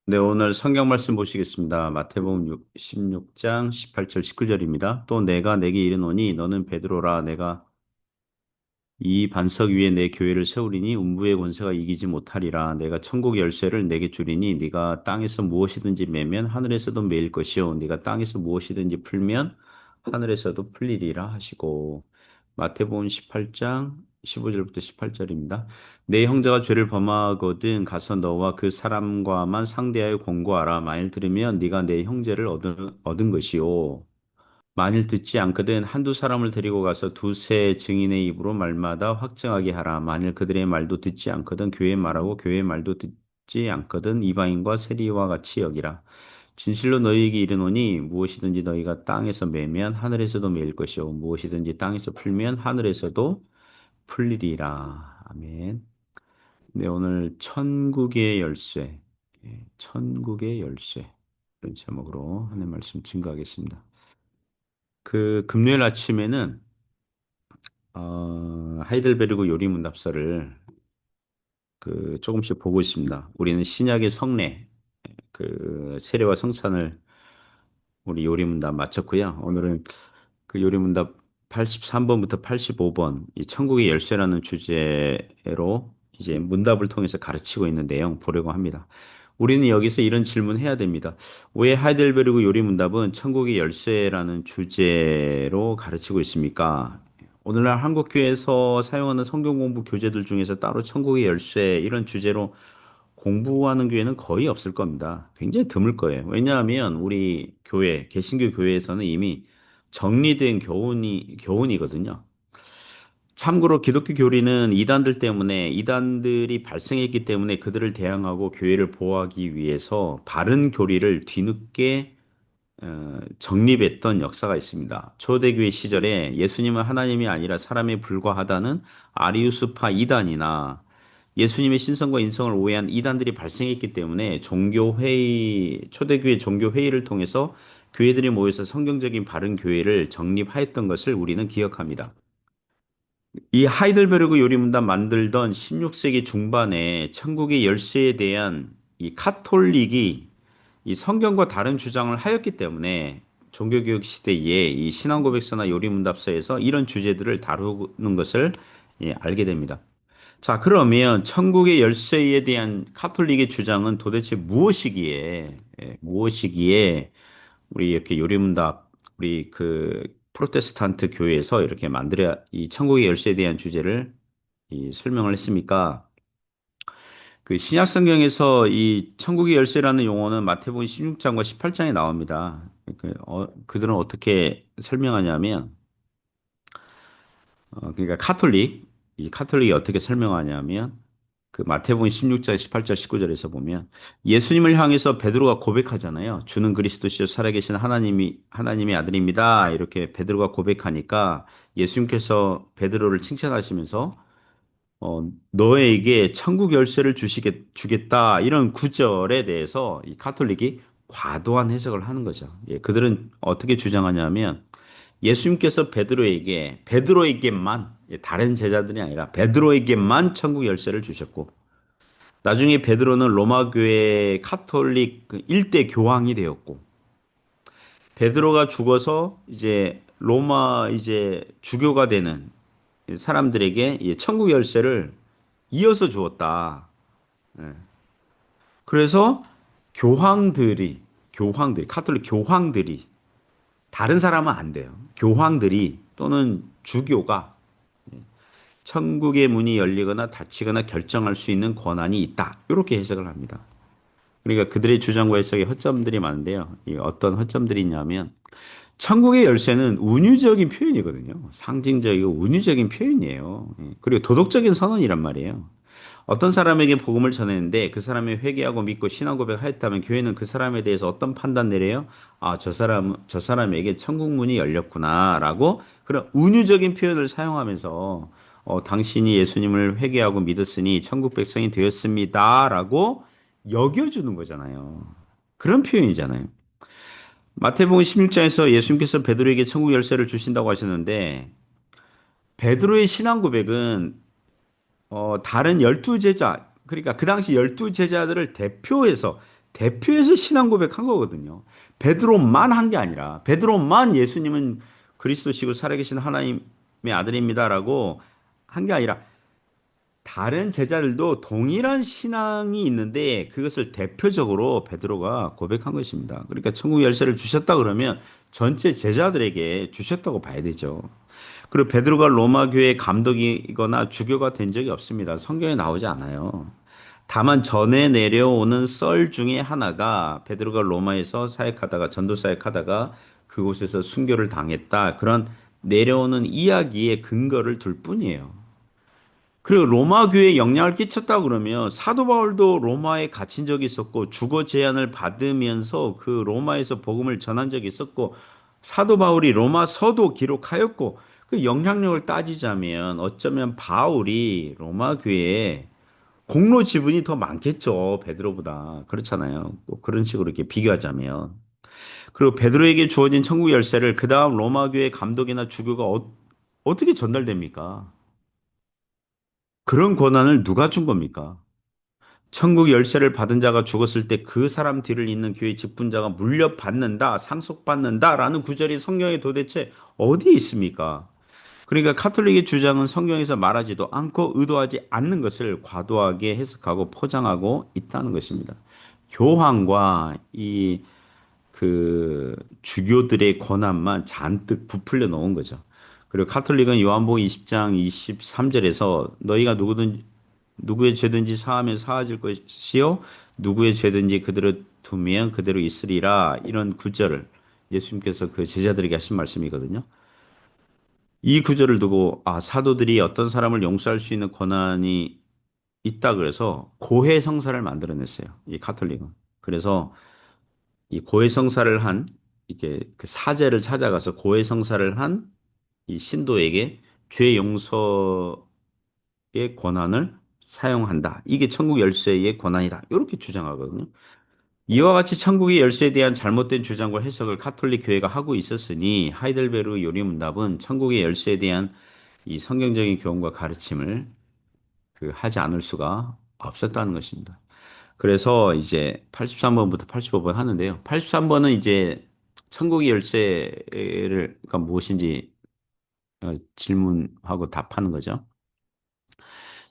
네, 오늘 성경 말씀 보시겠습니다. 마태복음 16장 18절 19절입니다. 또 내가 내게 이르노니 너는 베드로라. 내가 이 반석 위에 내 교회를 세우리니 음부의 권세가 이기지 못하리라. 내가 천국 열쇠를 내게 주리니 네가 땅에서 무엇이든지 매면 하늘에서도 매일 것이요 네가 땅에서 무엇이든지 풀면 하늘에서도 풀리리라 하시고. 마태복음 18장 15절부터 18절입니다. 내 형제가 죄를 범하거든 가서 너와 그 사람과만 상대하여 공고하라. 만일 들으면 네가 내 형제를 얻은 것이요 만일 듣지 않거든 한두 사람을 데리고 가서 두세 증인의 입으로 말마다 확증하게 하라. 만일 그들의 말도 듣지 않거든 교회의 말하고 교회의 말도 듣지 않거든 이방인과 세리와 같이 여기라. 진실로 너희에게 이르노니 무엇이든지 너희가 땅에서 매면 하늘에서도 매일 것이요 무엇이든지 땅에서 풀면 하늘에서도 풀리리라. 아멘. 네, 오늘 천국의 열쇠, 천국의 열쇠 이런 제목으로 하나님 말씀 증거하겠습니다. 그 금요일 아침에는 하이델베르그 요리문답서를 그 조금씩 보고 있습니다. 우리는 신약의 성례, 그 세례와 성찬을 우리 요리문답 마쳤고요. 오늘은 그 요리문답 83번부터 85번 이 천국의 열쇠라는 주제로 이제 문답을 통해서 가르치고 있는 내용 보려고 합니다. 우리는 여기서 이런 질문 해야 됩니다. 왜 하이델베르그 요리문답은 천국의 열쇠라는 주제로 가르치고 있습니까? 오늘날 한국교회에서 사용하는 성경 공부 교재들 중에서 따로 천국의 열쇠 이런 주제로 공부하는 교회는 거의 없을 겁니다. 굉장히 드물 거예요. 왜냐하면 우리 교회, 개신교 교회에서는 이미 정리된 교훈이거든요. 참고로 기독교 교리는 이단들 때문에 이단들이 발생했기 때문에 그들을 대항하고 교회를 보호하기 위해서 바른 교리를 뒤늦게 정립했던 역사가 있습니다. 초대교회 시절에 예수님은 하나님이 아니라 사람에 불과하다는 아리우스파 이단이나 예수님의 신성과 인성을 오해한 이단들이 발생했기 때문에 초대교회 종교회의를 통해서 교회들이 모여서 성경적인 바른 교회를 정립하였던 것을 우리는 기억합니다. 이 하이델베르그 요리문답 만들던 16세기 중반에 천국의 열쇠에 대한 이 카톨릭이 이 성경과 다른 주장을 하였기 때문에 종교개혁 시대에 이 신앙고백서나 요리문답서에서 이런 주제들을 다루는 것을 알게 됩니다. 자, 그러면 천국의 열쇠에 대한 카톨릭의 주장은 도대체 무엇이기에 우리 이렇게 요리문답 우리 그 프로테스탄트 교회에서 이렇게 만들어 이 천국의 열쇠에 대한 주제를 설명을 했습니까? 그 신약 성경에서 이 천국의 열쇠라는 용어는 마태복음 16장과 18장에 나옵니다. 그들은 어떻게 설명하냐면 그러니까 이 카톨릭이 어떻게 설명하냐면 그 마태복음 16장 18절 19절에서 보면 예수님을 향해서 베드로가 고백하잖아요. 주는 그리스도시요 살아계신 하나님의 아들입니다. 이렇게 베드로가 고백하니까 예수님께서 베드로를 칭찬하시면서 너에게 천국 열쇠를 주겠다. 이런 구절에 대해서 이 카톨릭이 과도한 해석을 하는 거죠. 예, 그들은 어떻게 주장하냐면 예수님께서 베드로에게만, 예, 다른 제자들이 아니라 베드로에게만 천국 열쇠를 주셨고, 나중에 베드로는 로마 교회 카톨릭 그 일대 교황이 되었고, 베드로가 죽어서 이제 로마 이제 주교가 되는 사람들에게 이 천국 열쇠를 이어서 주었다. 예. 그래서 교황들이, 카톨릭 교황들이, 다른 사람은 안 돼요. 교황들이 또는 주교가 천국의 문이 열리거나 닫히거나 결정할 수 있는 권한이 있다. 이렇게 해석을 합니다. 그러니까 그들의 주장과 해석에 허점들이 많은데요. 이 어떤 허점들이 있냐면 천국의 열쇠는 운유적인 표현이거든요. 상징적이고 운유적인 표현이에요. 예. 그리고 도덕적인 선언이란 말이에요. 어떤 사람에게 복음을 전했는데 그 사람이 회개하고 믿고 신앙 고백하였다면 교회는 그 사람에 대해서 어떤 판단 내려요? 아, 저 사람에게 천국 문이 열렸구나라고 그런 운유적인 표현을 사용하면서 당신이 예수님을 회개하고 믿었으니 천국 백성이 되었습니다라고 여겨주는 거잖아요. 그런 표현이잖아요. 마태복음 16장에서 예수님께서 베드로에게 천국 열쇠를 주신다고 하셨는데 베드로의 신앙 고백은 다른 열두 제자, 그러니까 그 당시 열두 제자들을 대표해서 대표해서 신앙 고백한 거거든요. 베드로만 한 게 아니라 베드로만 예수님은 그리스도시고 살아계신 하나님의 아들입니다라고 한 게 아니라 다른 제자들도 동일한 신앙이 있는데 그것을 대표적으로 베드로가 고백한 것입니다. 그러니까 천국 열쇠를 주셨다 그러면 전체 제자들에게 주셨다고 봐야 되죠. 그리고 베드로가 로마 교회 감독이거나 주교가 된 적이 없습니다. 성경에 나오지 않아요. 다만 전에 내려오는 썰 중에 하나가 베드로가 로마에서 사역하다가 전도 사역하다가 그곳에서 순교를 당했다. 그런 내려오는 이야기의 근거를 둘 뿐이에요. 그리고 로마 교회에 영향을 끼쳤다 그러면 사도 바울도 로마에 갇힌 적이 있었고 주거 제한을 받으면서 그 로마에서 복음을 전한 적이 있었고 사도 바울이 로마서도 기록하였고 그 영향력을 따지자면 어쩌면 바울이 로마 교회에 공로 지분이 더 많겠죠. 베드로보다. 그렇잖아요. 또 그런 식으로 이렇게 비교하자면. 그리고 베드로에게 주어진 천국 열쇠를 그 다음 로마 교회 감독이나 주교가 어떻게 전달됩니까? 그런 권한을 누가 준 겁니까? 천국 열쇠를 받은 자가 죽었을 때 그 사람 뒤를 잇는 교회 직분자가 물려받는다, 상속받는다라는 구절이 성경에 도대체 어디에 있습니까? 그러니까 카톨릭의 주장은 성경에서 말하지도 않고 의도하지 않는 것을 과도하게 해석하고 포장하고 있다는 것입니다. 교황과 이 그 주교들의 권한만 잔뜩 부풀려 놓은 거죠. 그리고 카톨릭은 요한복음 20장 23절에서 너희가 누구의 죄든지 사하면 사하질 것이요 누구의 죄든지 그대로 두면 그대로 있으리라 이런 구절을 예수님께서 그 제자들에게 하신 말씀이거든요. 이 구절을 두고 아 사도들이 어떤 사람을 용서할 수 있는 권한이 있다 그래서 고해성사를 만들어냈어요. 이 카톨릭은. 그래서 이 고해성사를 한 이게 그 사제를 찾아가서 고해성사를 한 이 신도에게 죄 용서의 권한을 사용한다. 이게 천국 열쇠의 권한이다. 이렇게 주장하거든요. 이와 같이 천국의 열쇠에 대한 잘못된 주장과 해석을 카톨릭 교회가 하고 있었으니 하이델베르 요리문답은 천국의 열쇠에 대한 이 성경적인 교훈과 가르침을 그 하지 않을 수가 없었다는 것입니다. 그래서 이제 83번부터 85번 하는데요. 83번은 이제 천국의 열쇠가 무엇인지 질문하고 답하는 거죠.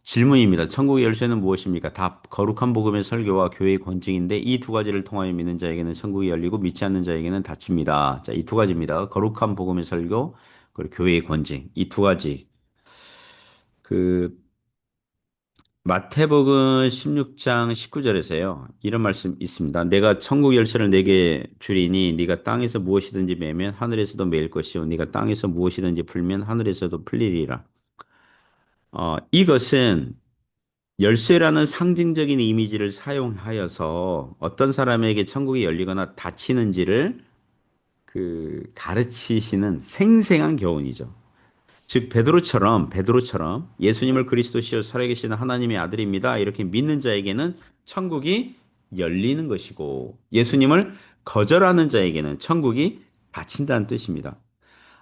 질문입니다. 천국의 열쇠는 무엇입니까? 답. 거룩한 복음의 설교와 교회의 권징인데 이 두 가지를 통하여 믿는 자에게는 천국이 열리고 믿지 않는 자에게는 닫힙니다. 자, 이 두 가지입니다. 거룩한 복음의 설교 그리고 교회의 권징. 이 두 가지. 그 마태복음 16장 19절에서요. 이런 말씀 있습니다. 내가 천국 열쇠를 내게 주리니 네가 땅에서 무엇이든지 매면 하늘에서도 매일 것이요 네가 땅에서 무엇이든지 풀면 하늘에서도 풀리리라. 이것은 열쇠라는 상징적인 이미지를 사용하여서 어떤 사람에게 천국이 열리거나 닫히는지를 그 가르치시는 생생한 교훈이죠. 즉 베드로처럼 예수님을 그리스도시요 살아계신 하나님의 아들입니다. 이렇게 믿는 자에게는 천국이 열리는 것이고 예수님을 거절하는 자에게는 천국이 닫힌다는 뜻입니다.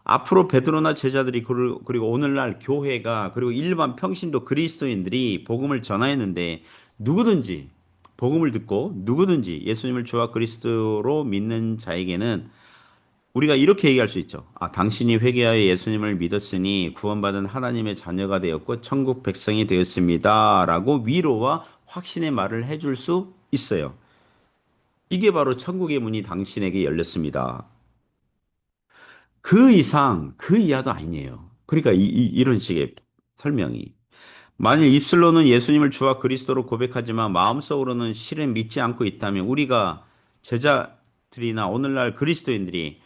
앞으로 베드로나 제자들이 그리고 오늘날 교회가 그리고 일반 평신도 그리스도인들이 복음을 전하였는데 누구든지 복음을 듣고 누구든지 예수님을 주와 그리스도로 믿는 자에게는 우리가 이렇게 얘기할 수 있죠. 아, 당신이 회개하여 예수님을 믿었으니 구원받은 하나님의 자녀가 되었고 천국 백성이 되었습니다. 라고 위로와 확신의 말을 해줄 수 있어요. 이게 바로 천국의 문이 당신에게 열렸습니다. 그 이상, 그 이하도 아니에요. 그러니까 이런 식의 설명이. 만일 입술로는 예수님을 주와 그리스도로 고백하지만 마음속으로는 실은 믿지 않고 있다면 우리가 제자들이나 오늘날 그리스도인들이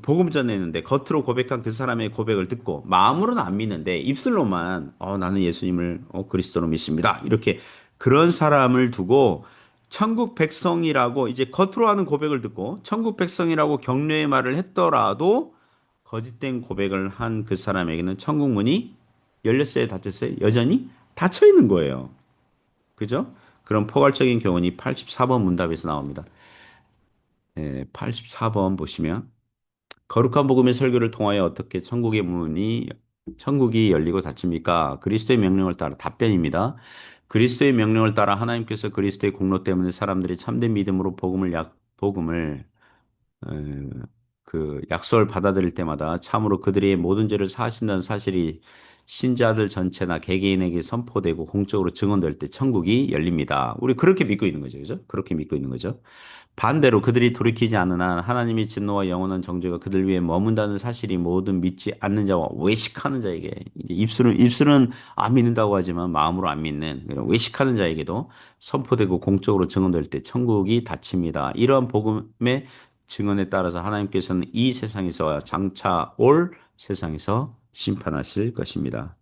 복음 전했는데 겉으로 고백한 그 사람의 고백을 듣고 마음으로는 안 믿는데 입술로만 나는 예수님을 그리스도로 믿습니다. 이렇게 그런 사람을 두고 천국 백성이라고 이제 겉으로 하는 고백을 듣고 천국 백성이라고 격려의 말을 했더라도 거짓된 고백을 한 그 사람에게는 천국 문이 열렸어요, 닫혔어요? 여전히 닫혀 있는 거예요. 그죠? 그런 포괄적인 교훈이 84번 문답에서 나옵니다. 84번 보시면 거룩한 복음의 설교를 통하여 어떻게 천국의 문이 천국이 열리고 닫힙니까? 그리스도의 명령을 따라 답변입니다. 그리스도의 명령을 따라 하나님께서 그리스도의 공로 때문에 사람들이 참된 믿음으로 복음을 어, 그 약속을 받아들일 때마다 참으로 그들의 모든 죄를 사하신다는 사실이 신자들 전체나 개개인에게 선포되고 공적으로 증언될 때 천국이 열립니다. 우리 그렇게 믿고 있는 거죠. 그죠? 그렇게 믿고 있는 거죠. 반대로 그들이 돌이키지 않은 한 하나님의 진노와 영원한 정죄가 그들 위에 머문다는 사실이 모든 믿지 않는 자와 외식하는 자에게 이제 입술은 안 믿는다고 하지만 마음으로 안 믿는 그런 외식하는 자에게도 선포되고 공적으로 증언될 때 천국이 닫힙니다. 이러한 복음의 증언에 따라서 하나님께서는 이 세상에서 장차 올 세상에서 심판하실 것입니다.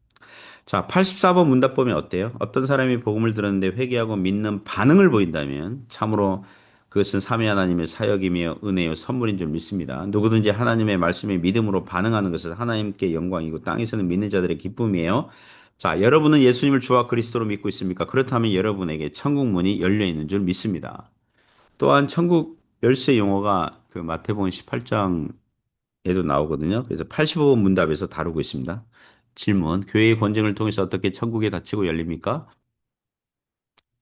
자, 84번 문답 보면 어때요? 어떤 사람이 복음을 들었는데 회개하고 믿는 반응을 보인다면 참으로 그것은 삼위 하나님의 사역이며 은혜요 선물인 줄 믿습니다. 누구든지 하나님의 말씀에 믿음으로 반응하는 것은 하나님께 영광이고 땅에서는 믿는 자들의 기쁨이에요. 자, 여러분은 예수님을 주와 그리스도로 믿고 있습니까? 그렇다면 여러분에게 천국 문이 열려 있는 줄 믿습니다. 또한 천국 열쇠 용어가 그 마태복음 18장 에도 나오거든요. 그래서 85번 문답에서 다루고 있습니다. 질문, 교회의 권증을 통해서 어떻게 천국에 닫히고 열립니까?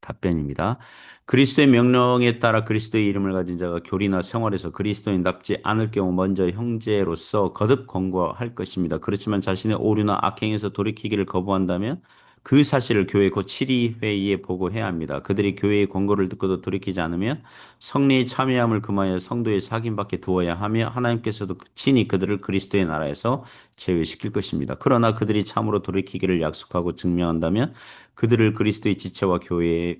답변입니다. 그리스도의 명령에 따라 그리스도의 이름을 가진 자가 교리나 생활에서 그리스도인답지 않을 경우 먼저 형제로서 거듭 권고할 것입니다. 그렇지만 자신의 오류나 악행에서 돌이키기를 거부한다면 그 사실을 교회 곧 7위 회의에 보고해야 합니다. 그들이 교회의 권고를 듣고도 돌이키지 않으면 성례에 참여함을 금하여 성도의 사귐밖에 두어야 하며 하나님께서도 친히 그들을 그리스도의 나라에서 제외시킬 것입니다. 그러나 그들이 참으로 돌이키기를 약속하고 증명한다면 그들을 그리스도의 지체와 교회의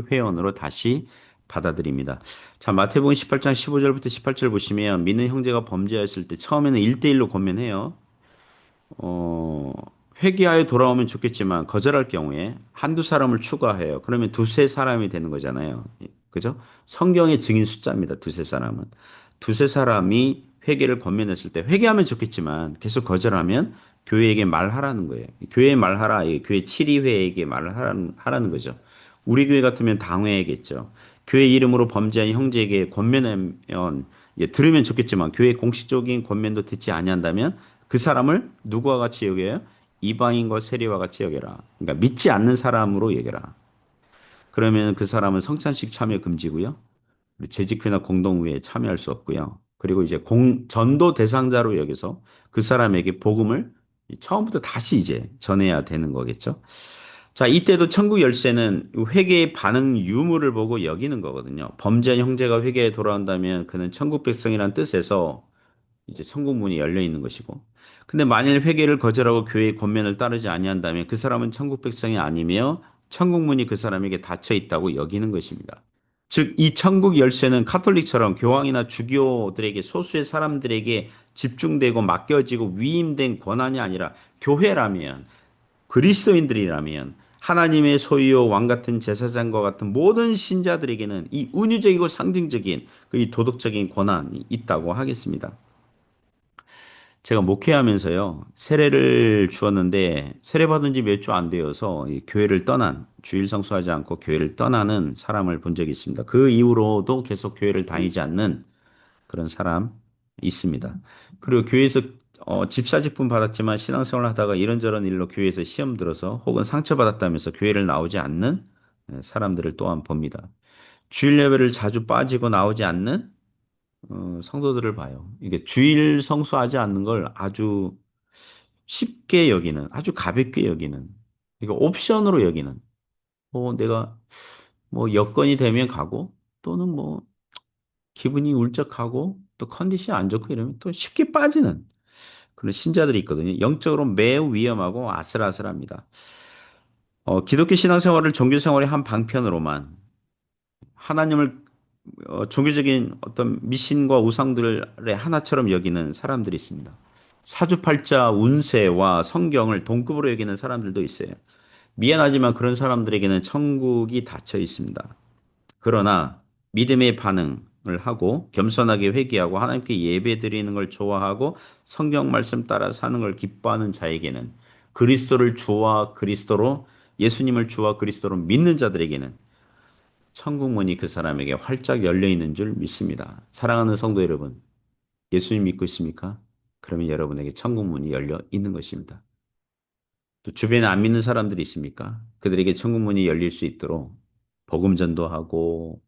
회원으로 다시 받아들입니다. 자, 마태복음 18장 15절부터 18절 보시면 믿는 형제가 범죄했을 때 처음에는 1대1로 권면해요. 어, 회개하여 돌아오면 좋겠지만 거절할 경우에 한두 사람을 추가해요. 그러면 두세 사람이 되는 거잖아요. 그죠? 성경의 증인 숫자입니다. 두세 사람은. 두세 사람이 회개를 권면했을 때 회개하면 좋겠지만 계속 거절하면 교회에게 말하라는 거예요. 교회에 말하라. 교회 7위회에게 말을 하라는 거죠. 우리 교회 같으면 당회겠죠. 교회 이름으로 범죄한 형제에게 권면하면 들으면 좋겠지만 교회 공식적인 권면도 듣지 아니한다면 그 사람을 누구와 같이 여겨요? 이방인과 세리와 같이 여겨라. 그러니까 믿지 않는 사람으로 여겨라. 그러면 그 사람은 성찬식 참여 금지고요. 재직회나 공동회에 참여할 수 없고요. 그리고 이제 전도 대상자로 여기서 그 사람에게 복음을 처음부터 다시 이제 전해야 되는 거겠죠. 자, 이때도 천국 열쇠는 회개의 반응 유무를 보고 여기는 거거든요. 범죄한 형제가 회개에 돌아온다면 그는 천국 백성이란 뜻에서 이제 천국 문이 열려 있는 것이고. 근데 만일 회개를 거절하고 교회의 권면을 따르지 아니한다면 그 사람은 천국 백성이 아니며 천국 문이 그 사람에게 닫혀 있다고 여기는 것입니다. 즉, 이 천국 열쇠는 카톨릭처럼 교황이나 주교들에게 소수의 사람들에게 집중되고 맡겨지고 위임된 권한이 아니라 교회라면 그리스도인들이라면 하나님의 소유요 왕 같은 제사장과 같은 모든 신자들에게는 이 은유적이고 상징적인 이 도덕적인 권한이 있다고 하겠습니다. 제가 목회하면서요, 세례를 주었는데, 세례 받은 지 몇 주 안 되어서 이 교회를 떠난, 주일 성수하지 않고 교회를 떠나는 사람을 본 적이 있습니다. 그 이후로도 계속 교회를 다니지 않는 그런 사람 있습니다. 그리고 교회에서 집사직분 받았지만 신앙생활 하다가 이런저런 일로 교회에서 시험 들어서 혹은 상처받았다면서 교회를 나오지 않는 사람들을 또한 봅니다. 주일 예배를 자주 빠지고 나오지 않는 성도들을 봐요. 이게 주일 성수하지 않는 걸 아주 쉽게 여기는, 아주 가볍게 여기는, 이거 옵션으로 여기는, 내가 뭐 여건이 되면 가고, 또는 뭐 기분이 울적하고, 또 컨디션이 안 좋고 이러면 또 쉽게 빠지는 그런 신자들이 있거든요. 영적으로 매우 위험하고 아슬아슬합니다. 기독교 신앙생활을 종교생활의 한 방편으로만 하나님을 종교적인 어떤 미신과 우상들의 하나처럼 여기는 사람들이 있습니다. 사주팔자 운세와 성경을 동급으로 여기는 사람들도 있어요. 미안하지만 그런 사람들에게는 천국이 닫혀 있습니다. 그러나 믿음의 반응을 하고 겸손하게 회개하고 하나님께 예배드리는 걸 좋아하고 성경 말씀 따라 사는 걸 기뻐하는 자에게는 그리스도를 주와 그리스도로 예수님을 주와 그리스도로 믿는 자들에게는 천국 문이 그 사람에게 활짝 열려 있는 줄 믿습니다. 사랑하는 성도 여러분, 예수님 믿고 있습니까? 그러면 여러분에게 천국 문이 열려 있는 것입니다. 또 주변에 안 믿는 사람들이 있습니까? 그들에게 천국 문이 열릴 수 있도록 복음 전도하고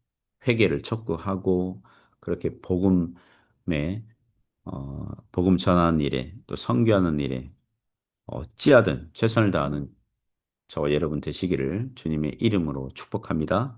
회개를 촉구하고 그렇게 복음 전하는 일에 또 선교하는 일에 어찌하든 최선을 다하는 저와 여러분 되시기를 주님의 이름으로 축복합니다.